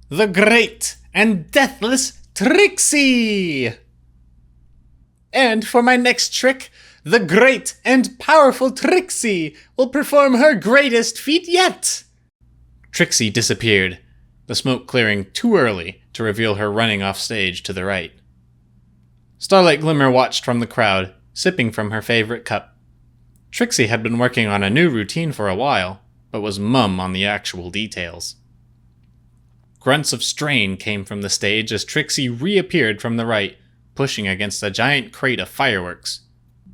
the great and deathless Trixie! And for my next trick, the great and powerful Trixie will perform her greatest feat yet! Trixie disappeared, the smoke clearing too early to reveal her running off stage to the right. Starlight Glimmer watched from the crowd, sipping from her favorite cup. Trixie had been working on a new routine for a while, but was mum on the actual details. Grunts of strain came from the stage as Trixie reappeared from the right, pushing against a giant crate of fireworks.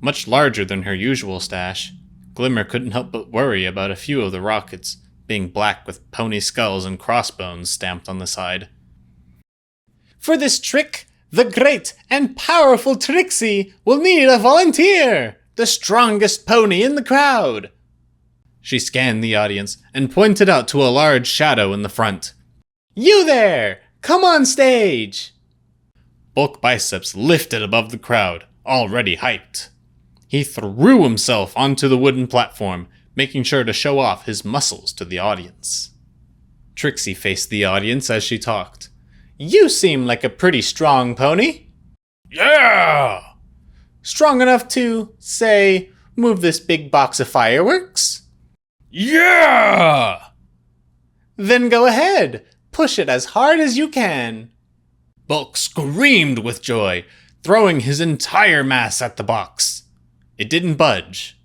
Much larger than her usual stash, Glimmer couldn't help but worry about a few of the rockets, being black with pony skulls and crossbones stamped on the side. For this trick, the great and powerful Trixie will need a volunteer, the strongest pony in the crowd. She scanned the audience and pointed out to a large shadow in the front. You there! Come on stage! Bulk Biceps lifted above the crowd, already hyped. He threw himself onto the wooden platform, making sure to show off his muscles to the audience. Trixie faced the audience as she talked. You seem like a pretty strong pony. Yeah! Strong enough to, say, move this big box of fireworks? Yeah! Then go ahead. Push it as hard as you can. Bulk screamed with joy, throwing his entire mass at the box. It didn't budge.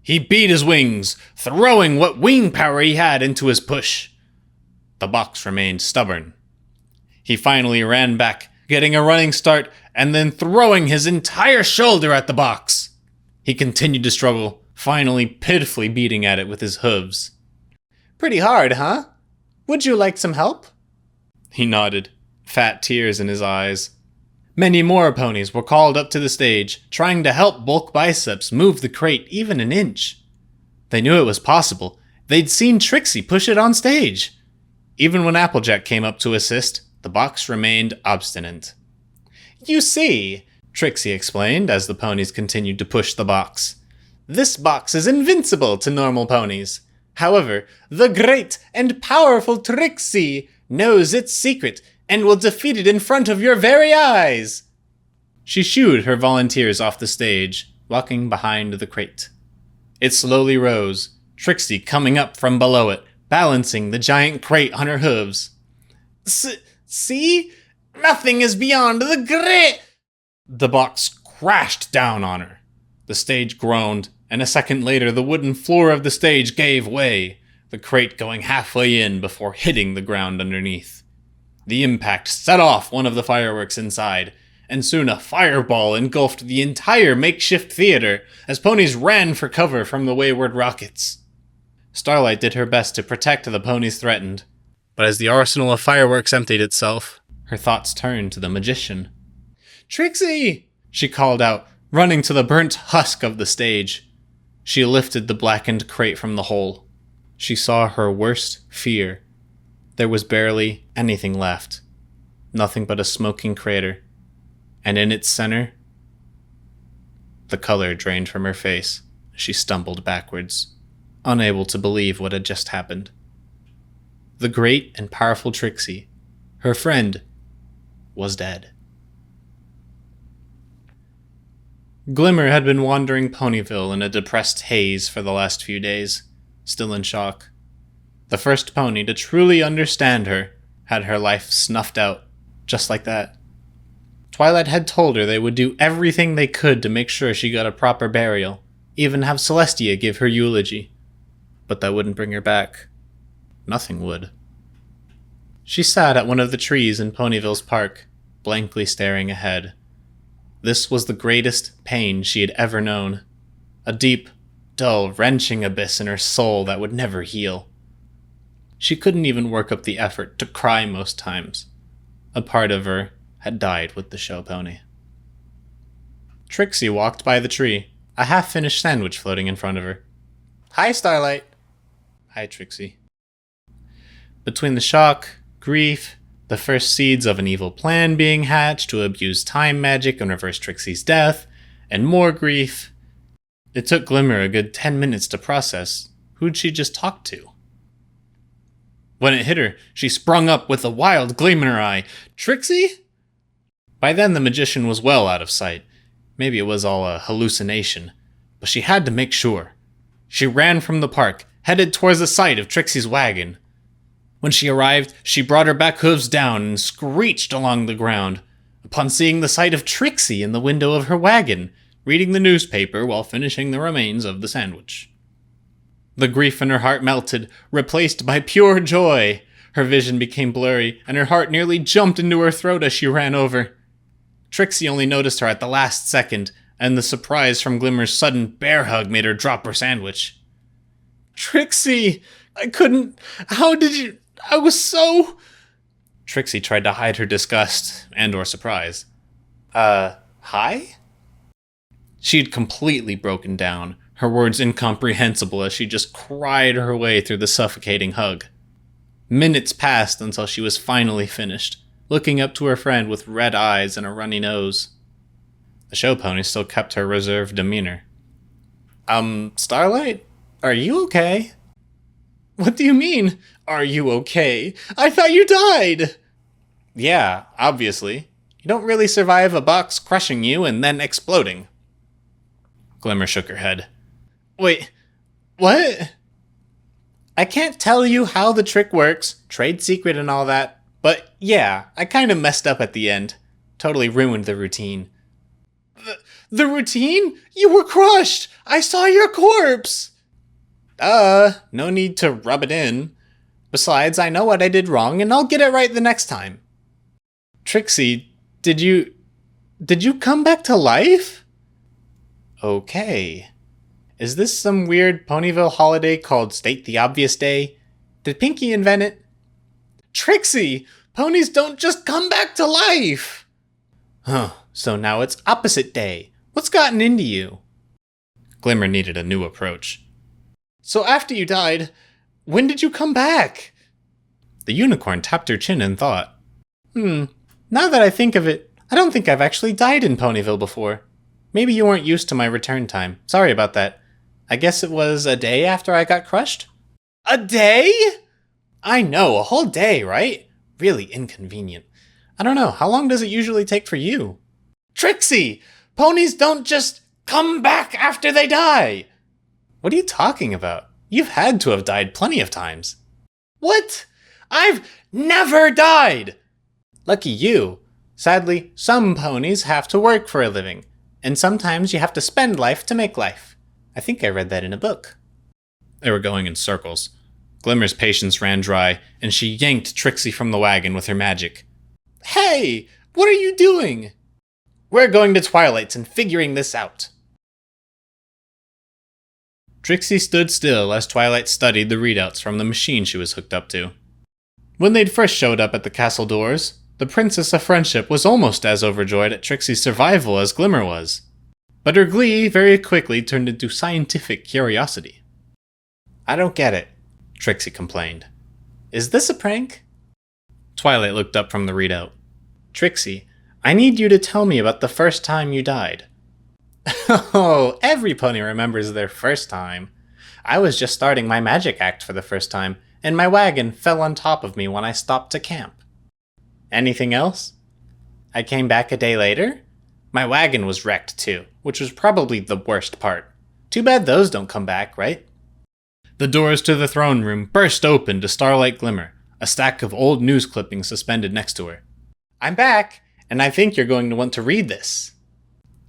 He beat his wings, throwing what wing power he had into his push. The box remained stubborn. He finally ran back, getting a running start, and then throwing his entire shoulder at the box. He continued to struggle, finally pitifully beating at it with his hooves. Pretty hard, huh? Would you like some help? He nodded, fat tears in his eyes. Many more ponies were called up to the stage, trying to help Bulk Biceps move the crate even an inch. They knew it was possible. They'd seen Trixie push it on stage. Even when Applejack came up to assist, the box remained obstinate. You see, Trixie explained as the ponies continued to push the box. This box is invincible to normal ponies. However, the great and powerful Trixie knows its secret and will defeat it in front of your very eyes. She shooed her volunteers off the stage, walking behind the crate. It slowly rose, Trixie coming up from below it, balancing the giant crate on her hooves. See? Nothing is beyond the great... The box crashed down on her. The stage groaned, and a second later the wooden floor of the stage gave way, the crate going halfway in before hitting the ground underneath. The impact set off one of the fireworks inside, and soon a fireball engulfed the entire makeshift theater as ponies ran for cover from the wayward rockets. Starlight did her best to protect the ponies threatened, but as the arsenal of fireworks emptied itself, her thoughts turned to the magician. Trixie! She called out, running to the burnt husk of the stage. She lifted the blackened crate from the hole. She saw her worst fear. There was barely anything left. Nothing but a smoking crater. And in its center, the color drained from her face. She stumbled backwards, unable to believe what had just happened. The great and powerful Trixie, her friend, was dead. Glimmer had been wandering Ponyville in a depressed haze for the last few days, still in shock. The first pony to truly understand her had her life snuffed out, just like that. Twilight had told her they would do everything they could to make sure she got a proper burial, even have Celestia give her eulogy. But that wouldn't bring her back. Nothing would. She sat at one of the trees in Ponyville's park, blankly staring ahead. This was the greatest pain she had ever known. A deep, dull, wrenching abyss in her soul that would never heal. She couldn't even work up the effort to cry most times. A part of her had died with the show pony. Trixie walked by the tree, a half-finished sandwich floating in front of her. Hi, Starlight. Hi, Trixie. Between the shock, grief, the first seeds of an evil plan being hatched to abuse time magic and reverse Trixie's death, and more grief, it took Glimmer a good 10 minutes to process who'd she just talked to. When it hit her, she sprung up with a wild gleam in her eye. Trixie? By then, the magician was well out of sight. Maybe it was all a hallucination, but she had to make sure. She ran from the park, headed towards the site of Trixie's wagon. When she arrived, she brought her back hooves down and screeched along the ground, upon seeing the sight of Trixie in the window of her wagon, reading the newspaper while finishing the remains of the sandwich. The grief in her heart melted, replaced by pure joy. Her vision became blurry, and her heart nearly jumped into her throat as she ran over. Trixie only noticed her at the last second, and the surprise from Glimmer's sudden bear hug made her drop her sandwich. Trixie! How did you... I was so... Trixie tried to hide her disgust and/or surprise. Hi? She'd completely broken down, her words incomprehensible as she just cried her way through the suffocating hug. Minutes passed until she was finally finished, looking up to her friend with red eyes and a runny nose. The showpony still kept her reserved demeanor. Starlight? Are you okay? What do you mean, are you okay? I thought you died! Yeah, obviously. You don't really survive a box crushing you and then exploding. Glimmer shook her head. Wait, what? I can't tell you how the trick works, trade secret and all that, but yeah, I kind of messed up at the end. Totally ruined the routine. The routine? You were crushed! I saw your corpse! No need to rub it in. Besides, I know what I did wrong, and I'll get it right the next time. Trixie, did you come back to life? Okay. Is this some weird Ponyville holiday called State the Obvious Day? Did Pinky invent it? Trixie! Ponies don't just come back to life! Huh, so now it's opposite day. What's gotten into you? Glimmer needed a new approach. So after you died, when did you come back? The unicorn tapped her chin and thought. Now that I think of it, I don't think I've actually died in Ponyville before. Maybe you weren't used to my return time. Sorry about that. I guess it was a day after I got crushed? A day? I know, a whole day, right? Really inconvenient. I don't know, how long does it usually take for you? Trixie! Ponies don't just come back after they die! What are you talking about? You've had to have died plenty of times. What? I've never died! Lucky you. Sadly, some ponies have to work for a living, and sometimes you have to spend life to make life. I think I read that in a book. They were going in circles. Glimmer's patience ran dry, and she yanked Trixie from the wagon with her magic. Hey! What are you doing? We're going to Twilight's and figuring this out. Trixie stood still as Twilight studied the readouts from the machine she was hooked up to. When they'd first showed up at the castle doors, the Princess of Friendship was almost as overjoyed at Trixie's survival as Glimmer was. But her glee very quickly turned into scientific curiosity. I don't get it, Trixie complained. Is this a prank? Twilight looked up from the readout. Trixie, I need you to tell me about the first time you died. Oh, every pony remembers their first time. I was just starting my magic act for the first time, and my wagon fell on top of me when I stopped to camp. Anything else? I came back a day later. My wagon was wrecked too, which was probably the worst part. Too bad those don't come back, right? The doors to the throne room burst open to starlight glimmer, a stack of old news clippings suspended next to her. I'm back, and I think you're going to want to read this.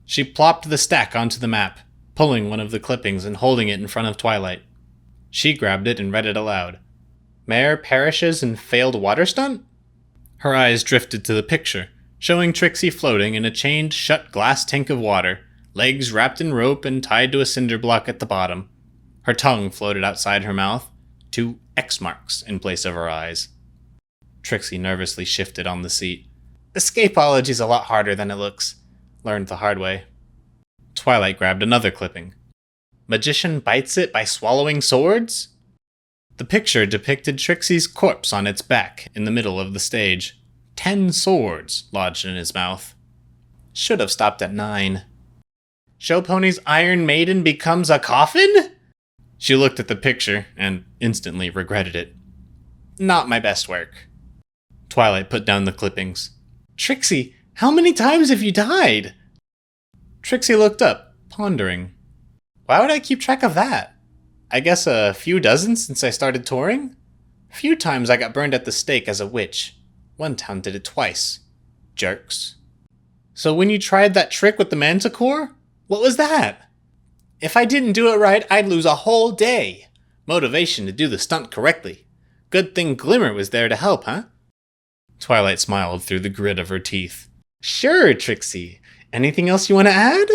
She plopped the stack onto the map, pulling one of the clippings and holding it in front of Twilight. She grabbed it and read it aloud. Mayor perishes in failed water stunt? Her eyes drifted to the picture, showing Trixie floating in a chained shut glass tank of water, legs wrapped in rope and tied to a cinder block at the bottom. Her tongue floated outside her mouth, 2 X marks in place of her eyes. Trixie nervously shifted on the seat. Escapology's a lot harder than it looks. Learned the hard way. Twilight grabbed another clipping. Magician bites it by swallowing swords? The picture depicted Trixie's corpse on its back in the middle of the stage. 10 swords lodged in his mouth. Should have stopped at 9. Showpony's Iron Maiden becomes a coffin? She looked at the picture and instantly regretted it. Not my best work. Twilight put down the clippings. Trixie, how many times have you died? Trixie looked up, pondering. Why would I keep track of that? I guess a few dozen since I started touring? A few times I got burned at the stake as a witch. One town did it twice. Jerks. So when you tried that trick with the manticore, what was that? If I didn't do it right, I'd lose a whole day. Motivation to do the stunt correctly. Good thing Glimmer was there to help, huh? Twilight smiled through the grit of her teeth. Sure, Trixie. Anything else you want to add?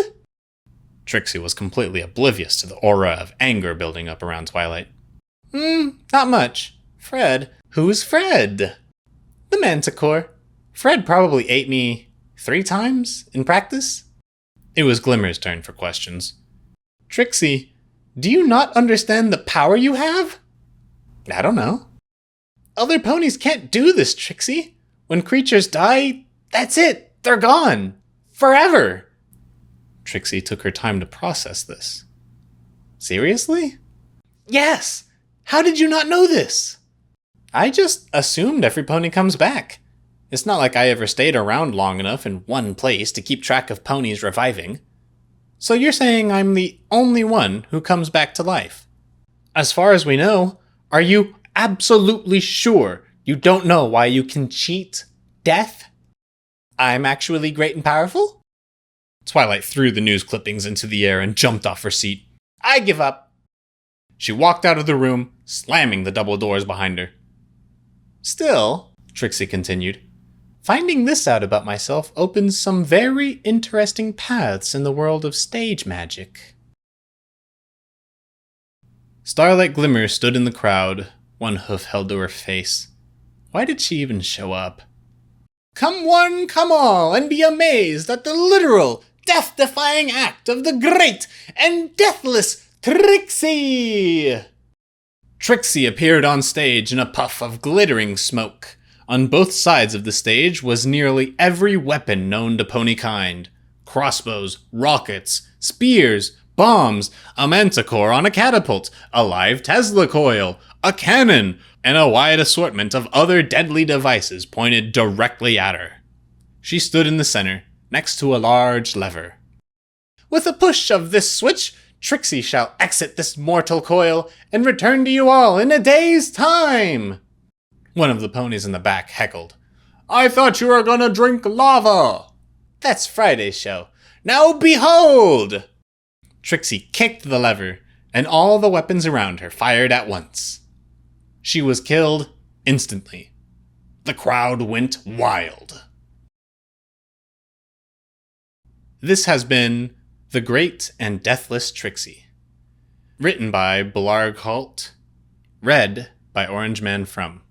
Trixie was completely oblivious to the aura of anger building up around Twilight. Not much. Fred. Who's Fred? The manticore. Fred probably ate me 3 times in practice. It was Glimmer's turn for questions. Trixie, do you not understand the power you have? I don't know. Other ponies can't do this, Trixie. When creatures die, that's it. They're gone. Forever. Trixie took her time to process this. Seriously? Yes. How did you not know this? I just assumed every pony comes back. It's not like I ever stayed around long enough in one place to keep track of ponies reviving. So you're saying I'm the only one who comes back to life? As far as we know, are you absolutely sure you don't know why you can cheat death? I'm actually great and powerful? Twilight threw the news clippings into the air and jumped off her seat. I give up. She walked out of the room, slamming the double doors behind her. Still, Trixie continued, finding this out about myself opens some very interesting paths in the world of stage magic. Starlight Glimmer stood in the crowd, one hoof held to her face. Why did she even show up? Come one, come all, and be amazed at the literal, death-defying act of the great and deathless Trixie! Trixie appeared on stage in a puff of glittering smoke. On both sides of the stage was nearly every weapon known to pony kind. Crossbows, rockets, spears, bombs, a manticore on a catapult, a live Tesla coil, a cannon, and a wide assortment of other deadly devices pointed directly at her. She stood in the center, next to a large lever. With a push of this switch, Trixie shall exit this mortal coil and return to you all in a day's time! One of the ponies in the back heckled. I thought you were gonna drink lava! That's Friday's show. Now behold! Trixie kicked the lever, and all the weapons around her fired at once. She was killed instantly. The crowd went wild. This has been The Great and Deathless Trixie. Written by Blarg Halt. Read by Orange Man From.